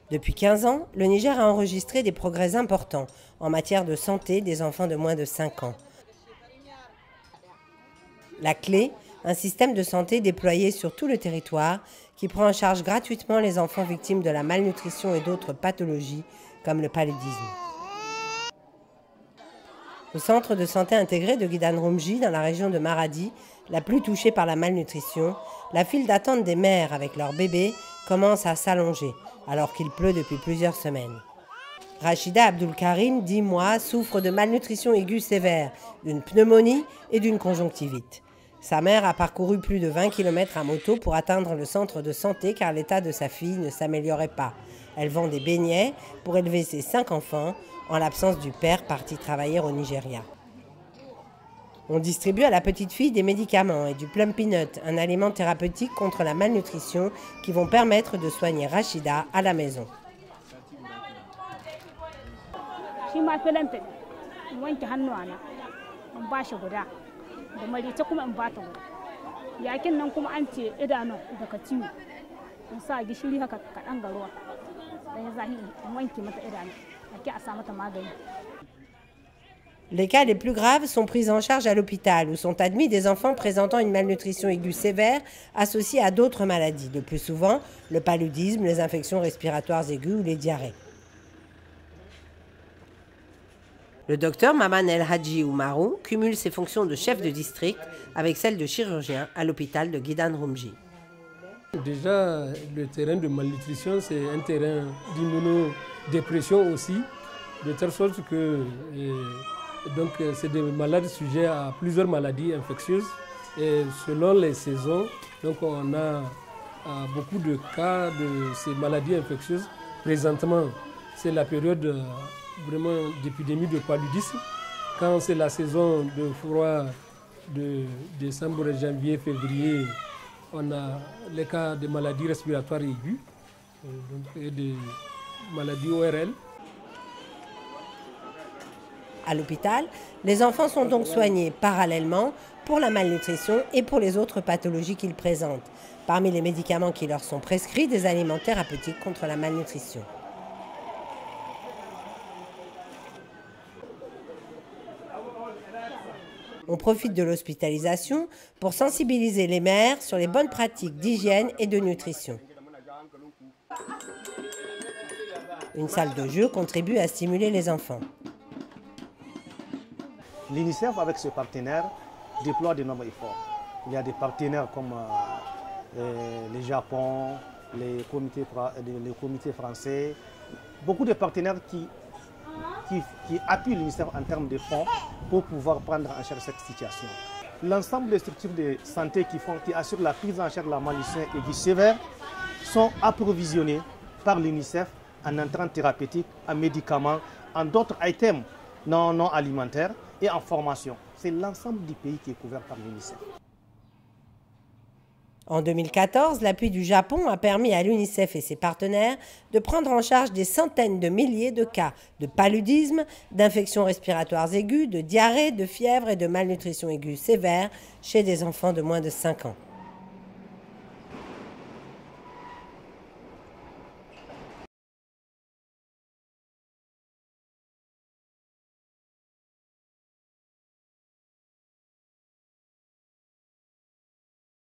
Depuis 15 ans, le Niger a enregistré des progrès importants en matière de santé des enfants de moins de 5 ans. La clé, un système de santé déployé sur tout le territoire qui prend en charge gratuitement les enfants victimes de la malnutrition et d'autres pathologies comme le paludisme. Au centre de santé intégré de Guidan-Rumji, dans la région de Maradi, la plus touchée par la malnutrition, la file d'attente des mères avec leurs bébés commence à s'allonger, alors qu'il pleut depuis plusieurs semaines. Rachida Abdul-Karim, 10 mois, souffre de malnutrition aiguë sévère, d'une pneumonie et d'une conjonctivite. Sa mère a parcouru plus de 20 km à moto pour atteindre le centre de santé car l'état de sa fille ne s'améliorait pas. Elle vend des beignets pour élever ses 5 enfants, en l'absence du père parti travailler au Nigeria. On distribue à la petite fille des médicaments et du plum peanut, un aliment thérapeutique contre la malnutrition qui vont permettre de soigner Rachida à la maison. Les cas les plus graves sont pris en charge à l'hôpital où sont admis des enfants présentant une malnutrition aiguë sévère associée à d'autres maladies, le plus souvent le paludisme, les infections respiratoires aiguës ou les diarrhées. Le docteur Maman El Hadji Oumarou cumule ses fonctions de chef de district avec celles de chirurgien à l'hôpital de Guidan-Rumji. Déjà, le terrain de malnutrition, c'est un terrain d'immunodépression aussi, de telle sorte que c'est des malades sujets à plusieurs maladies infectieuses. Et selon les saisons, donc on a beaucoup de cas de ces maladies infectieuses. Présentement, c'est la période vraiment d'épidémie de paludisme. Quand c'est la saison de froid de décembre, janvier, février, on a les cas de maladies respiratoires aiguës et des maladies ORL. À l'hôpital, les enfants sont donc soignés parallèlement pour la malnutrition et pour les autres pathologies qu'ils présentent. Parmi les médicaments qui leur sont prescrits, des aliments thérapeutiques contre la malnutrition. On profite de l'hospitalisation pour sensibiliser les mères sur les bonnes pratiques d'hygiène et de nutrition. Une salle de jeu contribue à stimuler les enfants. L'UNICEF, avec ses partenaires, déploie d'énormes efforts. Il y a des partenaires comme le Japon, les comités français, beaucoup de partenaires qui appuient l'UNICEF en termes de fonds pour pouvoir prendre en charge cette situation. L'ensemble des structures de santé qui assurent la prise en charge de la malnutrition aiguë sévère sont approvisionnées par l'UNICEF en entrants thérapeutiques, en médicaments, en d'autres items non alimentaires et en formation. C'est l'ensemble du pays qui est couvert par l'UNICEF. En 2014, l'appui du Japon a permis à l'UNICEF et ses partenaires de prendre en charge des centaines de milliers de cas de paludisme, d'infections respiratoires aiguës, de diarrhée, de fièvre et de malnutrition aiguë sévère chez des enfants de moins de 5 ans.